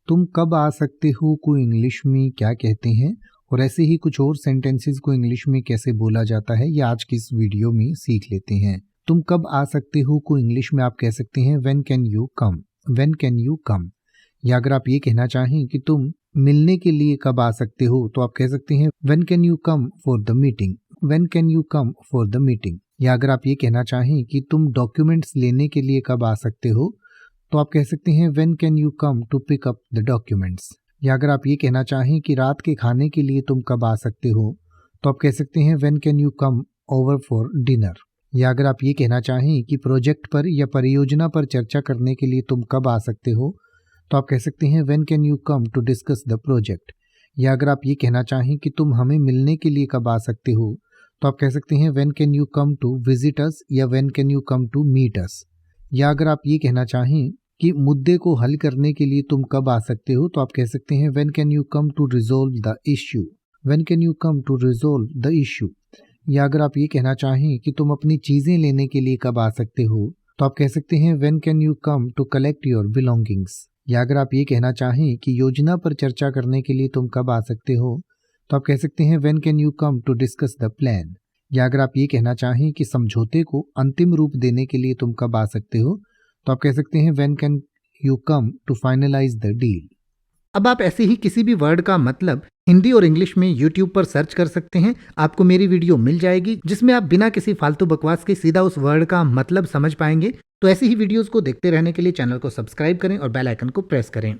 तुम कब आ सकते हो को इंग्लिश में क्या कहते हैं और ऐसे ही कुछ और सेंटेंसेस को इंग्लिश में कैसे बोला जाता है ये आज की इस वीडियो में सीख लेते हैं। तुम कब आ सकते हो को इंग्लिश में आप कह सकते हैं when can you come, when can you कम। या अगर आप ये कहना चाहें कि तुम मिलने के लिए कब आ सकते हो तो आप कह सकते हैं when can you come for the meeting, when can you come for the meeting. या अगर आप ये कहना चाहें कि तुम डॉक्यूमेंट्स लेने के लिए कब आ सकते हो तो आप कह सकते हैं when can you come to pick up the documents. या अगर आप ये कहना चाहें कि रात के खाने के लिए तुम कब आ सकते हो तो आप कह सकते हैं when can you come over for dinner. या अगर आप ये कहना चाहें कि प्रोजेक्ट पर या परियोजना पर चर्चा करने के लिए तुम कब आ सकते हो तो आप कह सकते हैं when can you come to discuss the project. या अगर आप ये कहना चाहें कि तुम हमें मिलने के लिए कब आ सकते हो तो आप कह सकते हैं when can you come to visit us या when can you come to meet us. या अगर आप ये कहना चाहें कि मुद्दे को हल करने के लिए तुम कब आ सकते हो तो आप कह सकते हैं when can you come to resolve the issue, when can you come to resolve the issue. या अगर आप ये कहना चाहें कि तुम अपनी चीजें लेने के लिए कब आ सकते हो तो आप कह सकते हैं when can you come to collect your belongings. या अगर आप ये कहना चाहें कि योजना पर चर्चा करने के लिए तुम कब आ सकते हो तो आप कह सकते हैं when can you come to discuss the plan. या अगर आप ये कहना चाहें कि समझौते को अंतिम रूप देने के लिए तुम कब आ सकते हो तो आप कह सकते हैं when can you come to finalize the deal. अब आप ऐसे ही किसी भी वर्ड का मतलब हिंदी और इंग्लिश में YouTube पर सर्च कर सकते हैं। आपको मेरी वीडियो मिल जाएगी जिसमें आप बिना किसी फालतू बकवास के सीधा उस वर्ड का मतलब समझ पाएंगे। तो ऐसी ही वीडियोस को देखते रहने के लिए चैनल को सब्सक्राइब करें और बेल आइकन को प्रेस करें।